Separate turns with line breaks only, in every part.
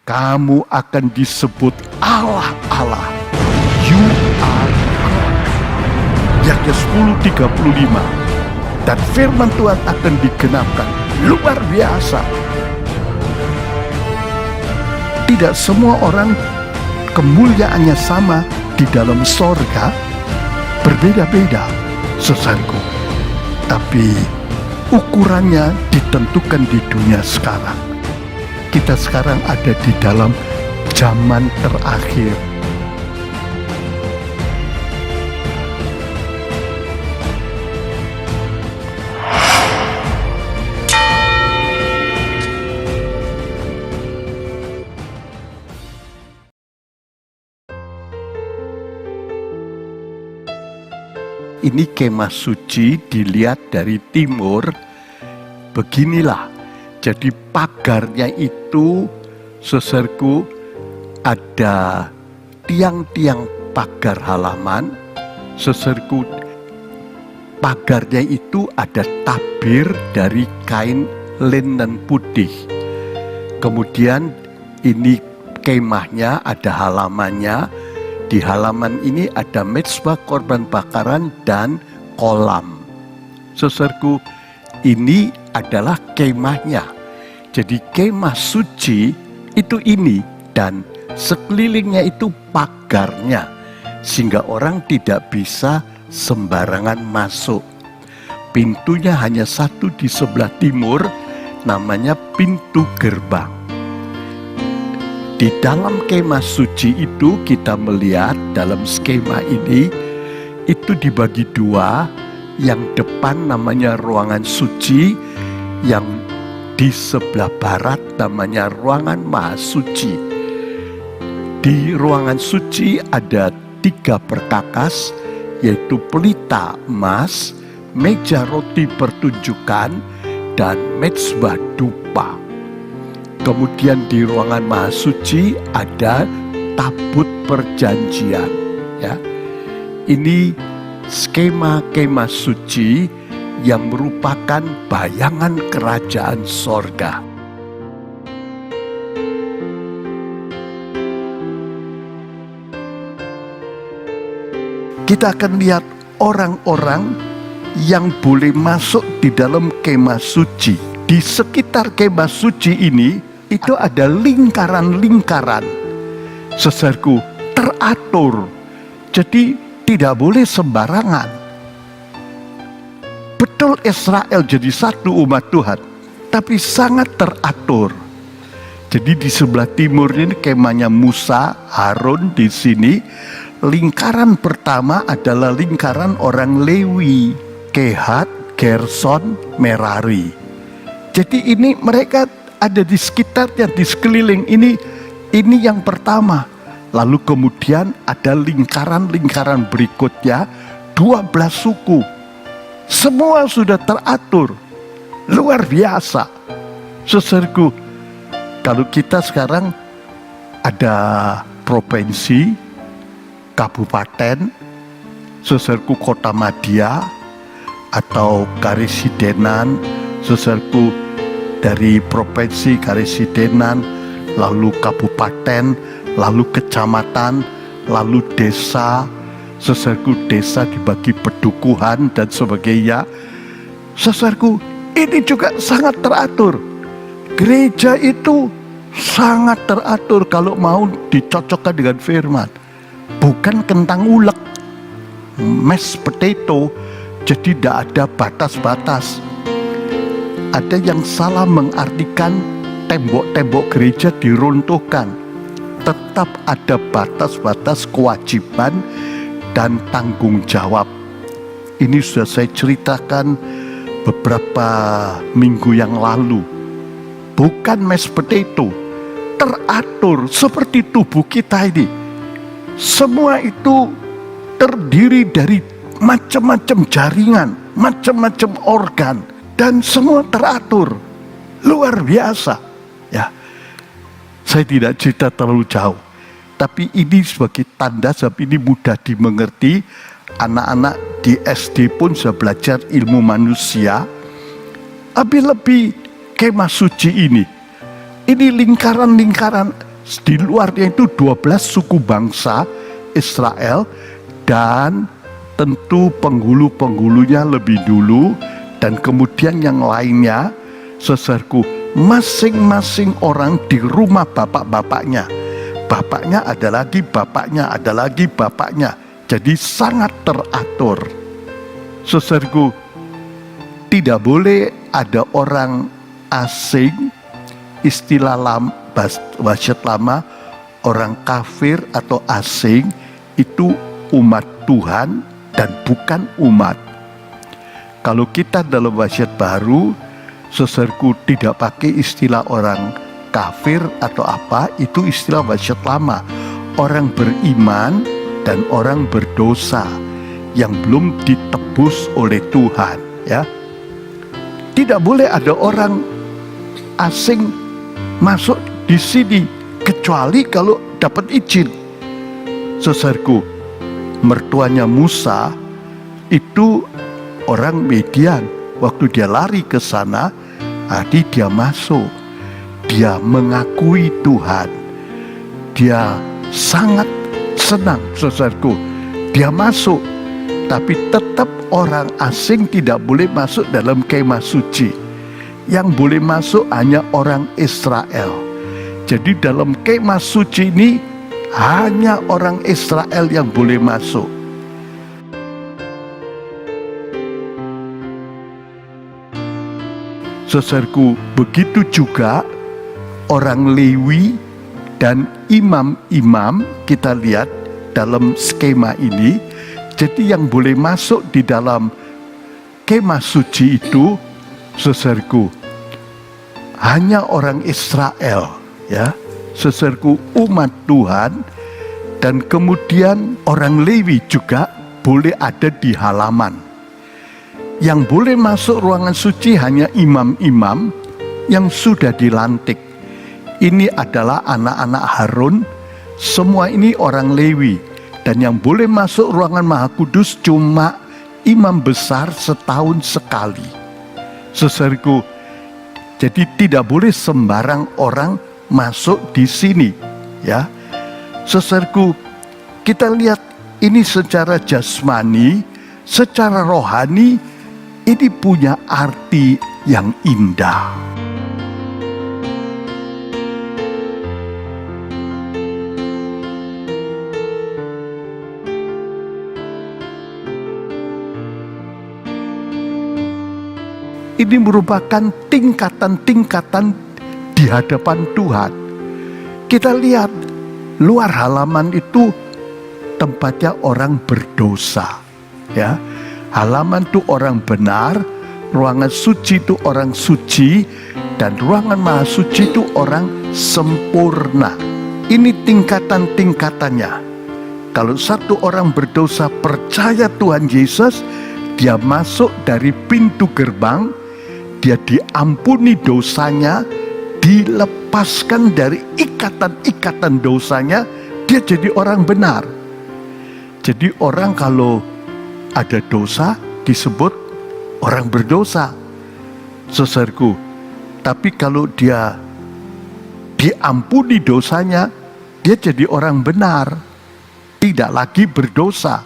kamu akan disebut Allah-Allah. You are God. Yaknya 10:35. Dan firman Tuhan akan digenapkan. Luar biasa. Tidak semua orang kemuliaannya sama di dalam sorga, berbeda-beda, saudaraku. Tapi ukurannya ditentukan di dunia sekarang. Kita sekarang ada di dalam zaman terakhir. Ini kemah suci dilihat dari timur. Beginilah. Jadi pagarnya itu, saudaraku, ada tiang-tiang pagar halaman. Saudaraku, pagarnya itu ada tabir dari kain linen putih. Kemudian ini kemahnya ada halamannya. Di halaman ini ada mezbah korban bakaran dan kolam. Saudaraku, ini adalah kemahnya. Jadi kemah suci itu ini, dan sekelilingnya itu pagarnya, sehingga orang tidak bisa sembarangan masuk. Pintunya hanya satu di sebelah timur, namanya pintu gerbang. Di dalam kemah suci itu kita melihat dalam skema ini, itu dibagi dua. Yang depan namanya ruangan suci, yang di sebelah barat namanya ruangan maha suci. Di ruangan suci ada 3 perkakas, yaitu pelita emas, meja roti pertunjukan, dan mezbah dupa. Kemudian di ruangan maha suci ada tabut perjanjian. Ya, ini skema kemah suci yang merupakan bayangan kerajaan sorga. Kita akan lihat orang-orang yang boleh masuk di dalam kemah suci. Di sekitar kemah suci ini, itu ada lingkaran-lingkaran. Saudaraku, teratur. Jadi tidak boleh sembarangan. Betul Israel jadi satu umat Tuhan, tapi sangat teratur. Jadi di sebelah timur ini kemahnya Musa, Harun di sini. Lingkaran pertama adalah lingkaran orang Lewi, Kehat, Gerson, Merari. Jadi ini mereka ada di sekitarnya, di sekeliling ini yang pertama. Lalu kemudian ada lingkaran-lingkaran berikutnya, 12 suku. Semua sudah teratur. Luar biasa. Saudaraku, kalau kita sekarang ada provinsi, kabupaten, saudaraku kota madya, atau karesidenan, saudaraku dari provinsi, karesidenan, lalu kabupaten, lalu kecamatan, lalu desa. Saudaraku, desa dibagi pedukuhan dan sebagainya. Saudaraku, ini juga sangat teratur. Gereja itu sangat teratur kalau mau dicocokkan dengan firman. Bukan kentang ulek, mashed potato, jadi tidak ada batas-batas. Ada yang salah mengartikan tembok-tembok gereja diruntuhkan. Tetap ada batas-batas kewajiban dan tanggung jawab. Ini sudah saya ceritakan beberapa minggu yang lalu. Bukan mashed potato, teratur seperti tubuh kita ini. Semua itu terdiri dari macam-macam jaringan, macam-macam organ, dan semua teratur. Luar biasa. Ya, saya tidak cerita terlalu jauh, tapi ini sebagai tanda, sebab ini mudah dimengerti. Anak-anak di SD pun sudah belajar ilmu manusia. Lebih-lebih kemah suci ini lingkaran-lingkaran Di luarnya itu 12 suku bangsa Israel, dan tentu penghulu-penghulunya lebih dulu, dan kemudian yang lainnya, saudaraku, masing-masing orang di rumah bapak-bapaknya. Bapaknya ada lagi, bapaknya ada lagi, bapaknya. Jadi sangat teratur. Saudaraku, tidak boleh ada orang asing, istilah wasiat lama, orang kafir atau asing itu umat Tuhan dan bukan umat. Kalau kita dalam wasiat baru, saudaraku, tidak pakai istilah orang kafir atau apa, itu istilah wasiat lama. Orang beriman dan orang berdosa yang belum ditebus oleh Tuhan, ya. Tidak boleh ada orang asing masuk di sini kecuali kalau dapat izin. Saudaraku, mertuanya Musa itu orang Midian. Waktu dia lari ke sana, dia masuk. Dia mengakui Tuhan. Dia sangat senang, saudaraku. Dia masuk, tapi tetap orang asing tidak boleh masuk dalam kemah suci. Yang boleh masuk hanya orang Israel. Jadi dalam kemah suci ini hanya orang Israel yang boleh masuk. Saudaraku, begitu juga orang Lewi dan imam-imam, kita lihat dalam skema ini. Jadi yang boleh masuk di dalam kemah suci itu, saudaraku, hanya orang Israel, ya, saudaraku, umat Tuhan. Dan kemudian orang Lewi juga boleh ada di halaman. Yang boleh masuk ruangan suci hanya imam-imam yang sudah dilantik. Ini adalah anak-anak Harun, semua ini orang Lewi. Dan yang boleh masuk ruangan Maha Kudus cuma imam besar setahun sekali. Saudaraku, jadi tidak boleh sembarang orang masuk di sini, ya. Saudaraku, kita lihat ini secara jasmani, secara rohani, ini punya arti yang indah. Ini merupakan tingkatan-tingkatan di hadapan Tuhan. Kita lihat luar halaman itu tempatnya orang berdosa, ya. Halaman itu orang benar, ruangan suci itu orang suci, dan ruangan maha suci itu orang sempurna. Ini tingkatan-tingkatannya. Kalau satu orang berdosa percaya Tuhan Yesus, dia masuk dari pintu gerbang, dia diampuni dosanya, dilepaskan dari ikatan-ikatan dosanya, dia jadi orang benar. Jadi orang kalau ada dosa disebut orang berdosa, saudaraku. Tapi kalau dia diampuni dosanya, dia jadi orang benar, tidak lagi berdosa.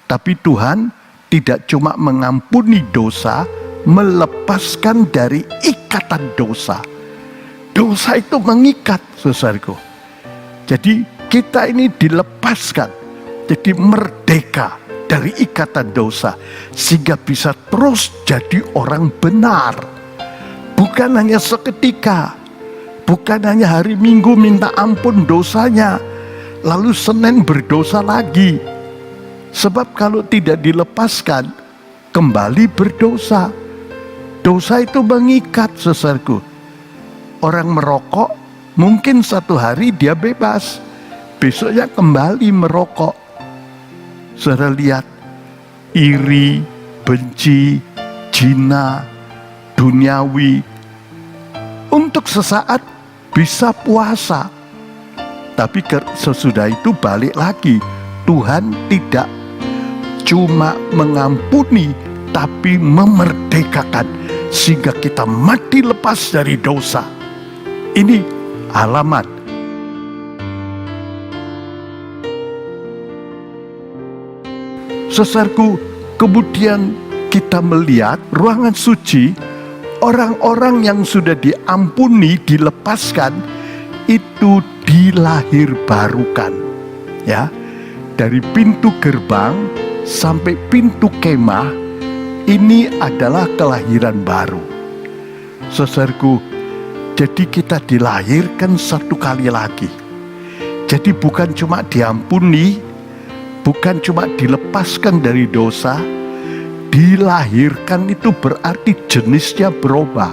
Tapi Tuhan tidak cuma mengampuni dosa, melepaskan dari ikatan dosa. Dosa itu mengikat, saudaraku. Jadi kita ini dilepaskan, jadi merdeka dari ikatan dosa, sehingga bisa terus jadi orang benar. Bukan hanya seketika, bukan hanya hari Minggu minta ampun dosanya, lalu Senin berdosa lagi. Sebab kalau tidak dilepaskan, kembali berdosa. Dosa itu mengikat, saudaraku. Orang merokok, mungkin satu hari dia bebas, besoknya kembali merokok. Saudara lihat, iri, benci, jina, duniawi, untuk sesaat bisa puasa, tapi sesudah itu balik lagi. Tuhan tidak cuma mengampuni, tapi memerdekakan, sehingga kita mati lepas dari dosa. Ini alamat Saudaraku, kemudian kita melihat ruangan suci, orang-orang yang sudah diampuni, dilepaskan, itu dilahir barukan. Ya, dari pintu gerbang sampai pintu kemah, ini adalah kelahiran baru. Saudaraku, jadi kita dilahirkan satu kali lagi. Jadi bukan cuma diampuni, bukan cuma dilepaskan dari dosa, dilahirkan itu berarti jenisnya berubah.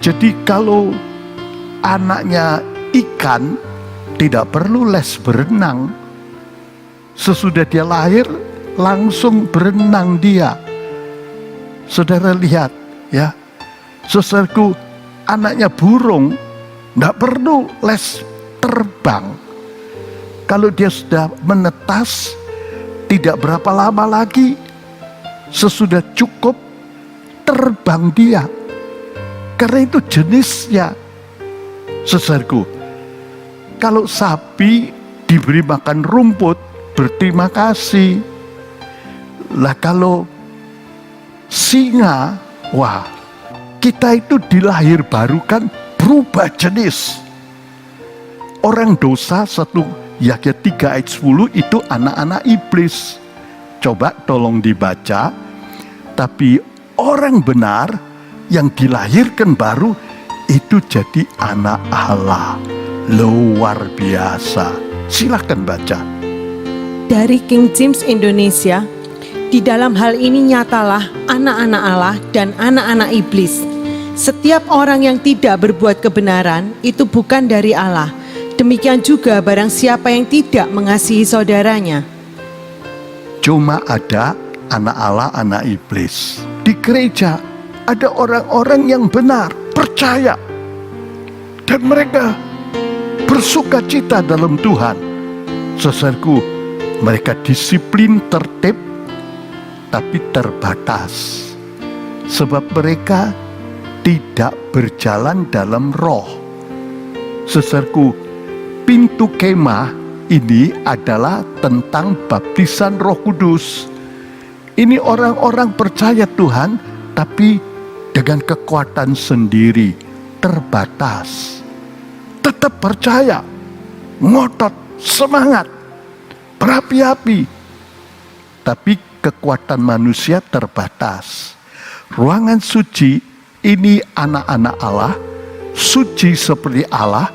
Jadi kalau anaknya ikan tidak perlu les berenang, sesudah dia lahir langsung berenang dia. Saudara lihat ya, saudaraku, anaknya burung tidak perlu les terbang. Kalau dia sudah menetas, tidak berapa lama lagi sesudah cukup terbang dia. Karena itu jenisnya. Saudaraku, kalau sapi diberi makan rumput, berterima kasih. Lah kalau singa, wah, kita itu dilahir barukan, berubah jenis. Orang dosa 1 Yakya 3 ayat 10 itu anak-anak iblis. Coba tolong dibaca. Tapi orang benar yang dilahirkan baru itu jadi anak Allah. Luar biasa. Silakan baca.
Dari King James Indonesia, di dalam hal ini nyatalah anak-anak Allah dan anak-anak iblis. Setiap orang yang tidak berbuat kebenaran itu bukan dari Allah. Demikian juga barang siapa yang tidak mengasihi saudaranya.
Cuma ada anak Allah, anak iblis. Di gereja ada orang-orang yang benar, percaya, dan mereka bersuka cita dalam Tuhan. Saudaraku, mereka disiplin, tertib, tapi terbatas. Sebab mereka tidak berjalan dalam roh. Saudaraku, pintu kemah ini adalah tentang baptisan Roh Kudus. Ini orang-orang percaya Tuhan, tapi dengan kekuatan sendiri, terbatas. Tetap percaya, ngotot, semangat, berapi-api. Tapi kekuatan manusia terbatas. Ruangan suci ini anak-anak Allah, suci seperti Allah,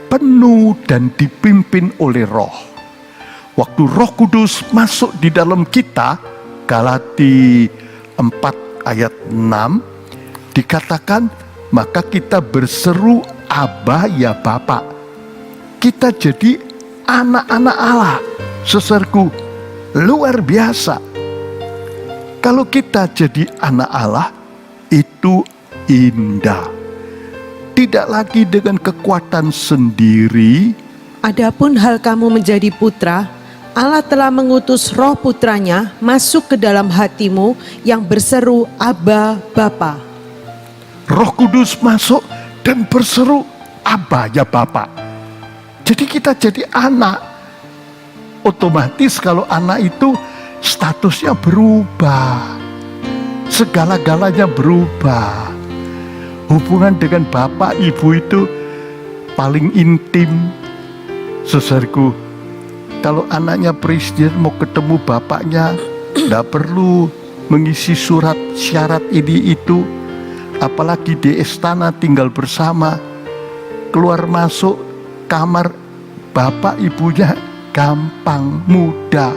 penuh dan dipimpin oleh roh. Waktu Roh Kudus masuk di dalam kita, Galati 4 ayat 6, dikatakan, maka kita berseru Aba ya Bapa. Kita jadi anak-anak Allah. Saudaraku, luar biasa. Kalau kita jadi anak Allah, itu indah. Tidak lagi dengan kekuatan sendiri.
Adapun hal kamu menjadi putra, Allah telah mengutus roh putranya masuk ke dalam hatimu yang berseru Aba Bapa.
Roh Kudus masuk dan berseru Aba ya Bapa. Jadi kita jadi anak. Otomatis kalau anak itu statusnya berubah. Segala-galanya berubah. Hubungan dengan bapak ibu itu paling intim. Saudaraku, kalau anaknya presiden mau ketemu bapaknya, tidak perlu mengisi surat syarat ini itu. Apalagi di istana tinggal bersama, keluar masuk kamar bapak ibunya gampang, mudah.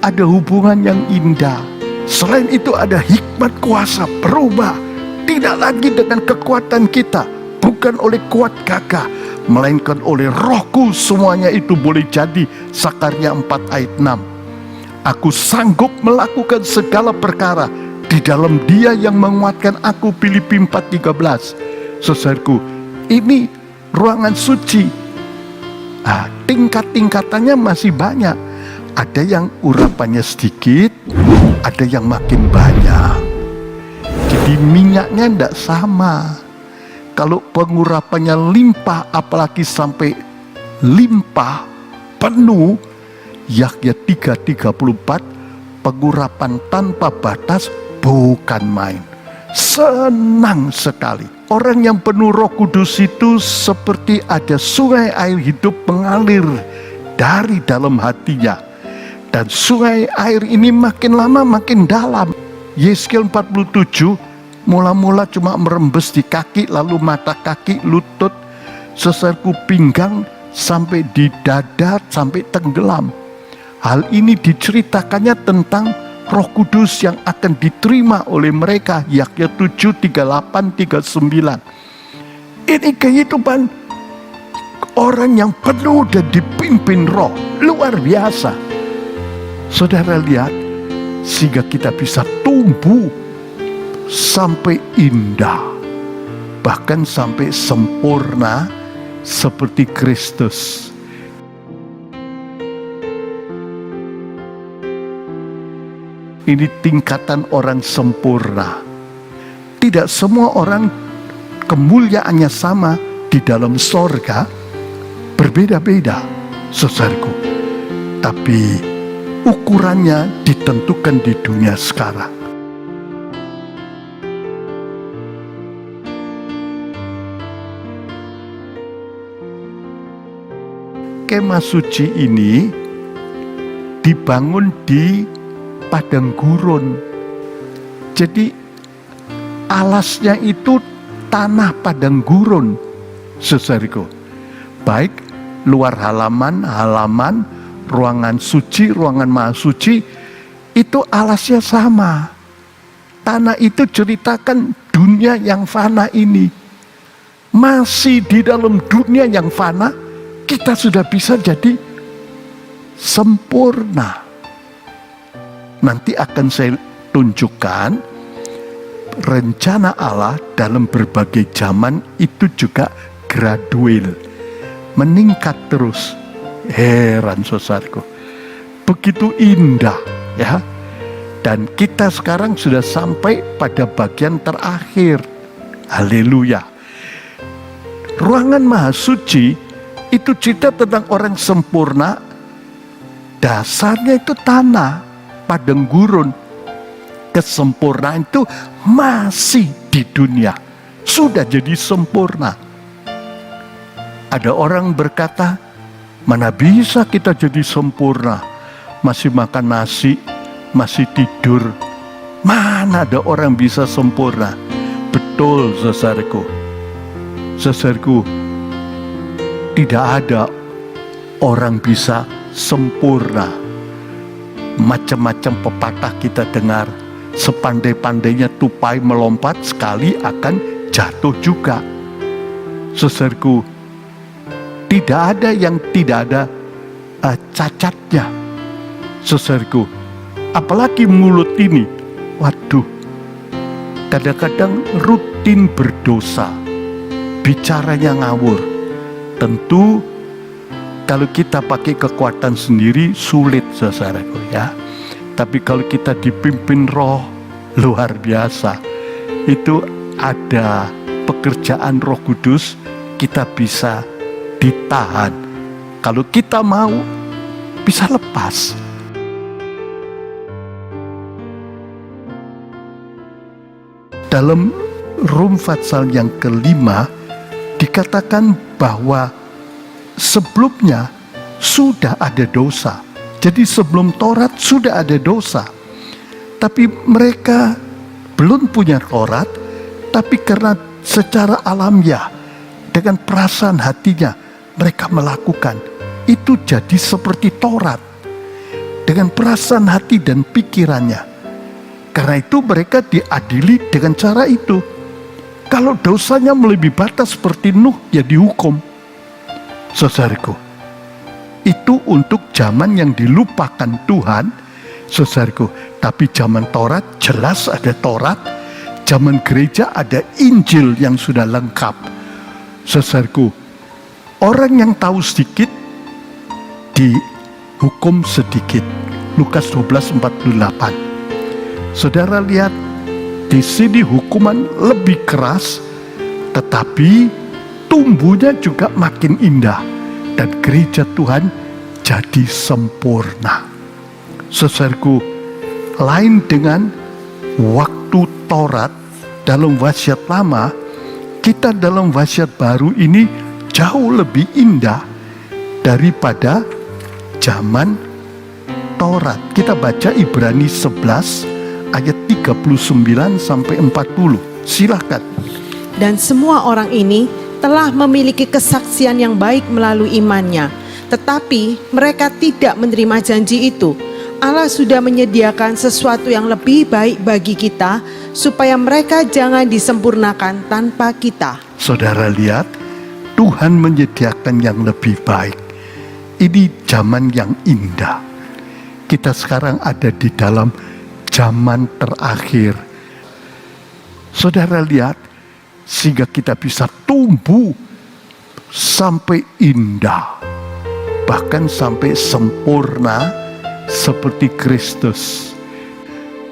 Ada hubungan yang indah. Selain itu ada hikmat kuasa berubah. Tidak lagi dengan kekuatan kita, bukan oleh kuat gagah, melainkan oleh Rohku semuanya itu boleh jadi. Sakarya 4 ayat 6. Aku sanggup melakukan segala perkara di dalam Dia yang menguatkan aku. Filipi 4:13. Saudaraku, ini ruangan suci. Tingkat-tingkatannya masih banyak. Ada yang urapannya sedikit, ada yang makin banyak. Jadi minyaknya tidak sama. Kalau pengurapannya limpah, apalagi sampai limpah, penuh, Yahya 3:34, pengurapan tanpa batas bukan main. Senang sekali. Orang yang penuh Roh Kudus itu seperti ada sungai air hidup mengalir dari dalam hatinya. Dan sungai air ini makin lama makin dalam. Yeskel 47, mula-mula cuma merembes di kaki, lalu mata kaki, lutut, seserku pinggang, sampai di dada, sampai tenggelam. Hal ini diceritakannya tentang Roh Kudus yang akan diterima oleh mereka. Yahya 7:38-39. Ini kehidupan orang yang penuh dan dipimpin Roh, luar biasa. Saudara lihat, sehingga kita bisa tumbuh sampai indah, bahkan sampai sempurna seperti Kristus. Ini tingkatan orang sempurna. Tidak semua orang kemuliaannya sama di dalam sorga, berbeda-beda, saudaraku. Tapi ukurannya ditentukan di dunia sekarang. Kemah suci ini dibangun di padang gurun. Jadi alasnya itu tanah padang gurun, saudaraku. Baik luar halaman, ruangan suci, ruangan maha suci, itu alasnya sama. Tanah itu ceritakan dunia yang fana ini. Masih di dalam dunia yang fana, kita sudah bisa jadi sempurna. Nanti akan saya tunjukkan rencana Allah dalam berbagai zaman itu juga gradual, meningkat terus. Heran saudaraku, begitu indah ya. Dan kita sekarang sudah sampai pada bagian terakhir. Haleluya. Ruangan maha suci itu cerita tentang orang sempurna. Dasarnya itu tanah padang gurun. Kesempurnaan itu masih di dunia, sudah jadi sempurna. Ada orang berkata, mana bisa kita jadi sempurna, masih makan nasi, masih tidur. Mana ada orang bisa sempurna? Betul saudaraku. Saudaraku, tidak ada orang bisa sempurna. Macam-macam pepatah kita dengar, sepandai-pandainya tupai melompat sekali akan jatuh juga. Saudaraku, tidak ada yang tidak ada cacatnya. Saudaraku, apalagi mulut ini, waduh, kadang-kadang rutin berdosa, bicaranya ngawur. Tentu kalau kita pakai kekuatan sendiri sulit saudaraku ya. Tapi kalau kita dipimpin Roh, luar biasa. Itu ada pekerjaan Roh Kudus, kita bisa ditahan. Kalau kita mau, bisa lepas. Dalam Rum Fatsal yang kelima, dikatakan bahwa sebelumnya sudah ada dosa. Jadi sebelum Taurat sudah ada dosa. Tapi mereka belum punya Taurat, tapi karena secara alamiah, dengan perasaan hatinya, mereka melakukan. Itu jadi seperti Taurat. Dengan perasaan hati dan pikirannya. Karena itu mereka diadili dengan cara itu. Kalau dosanya melebihi batas seperti Nuh, ya dihukum. Saudaraku, itu untuk zaman yang dilupakan Tuhan, saudaraku. Tapi zaman Taurat jelas ada Taurat, zaman gereja ada Injil yang sudah lengkap. Saudaraku, orang yang tahu sedikit dihukum sedikit. Lukas 12:48. Saudara lihat, di sini hukuman lebih keras, tetapi tumbuhnya juga makin indah. Dan gereja Tuhan menjadi sempurna. Saudaraku, lain dengan waktu Taurat dalam wasiat lama, kita dalam wasiat baru ini jauh lebih indah daripada zaman Taurat. Kita baca Ibrani 11 ayat 39 sampai 40. Silakan.
Dan semua orang ini telah memiliki kesaksian yang baik melalui imannya, tetapi mereka tidak menerima janji itu. Allah sudah menyediakan sesuatu yang lebih baik bagi kita, supaya mereka jangan disempurnakan tanpa kita.
Saudara lihat, Tuhan menyediakan yang lebih baik. Ini zaman yang indah. Kita sekarang ada di dalam zaman terakhir. Saudara lihat, sehingga kita bisa tumbuh sampai indah, bahkan sampai sempurna seperti Kristus.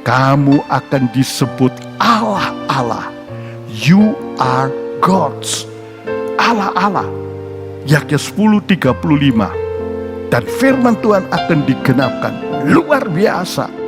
Kamu akan disebut Allah-Allah. You are gods. Allah-Allah. Yaknya 10:35. Dan firman Tuhan akan digenapkan. Luar biasa.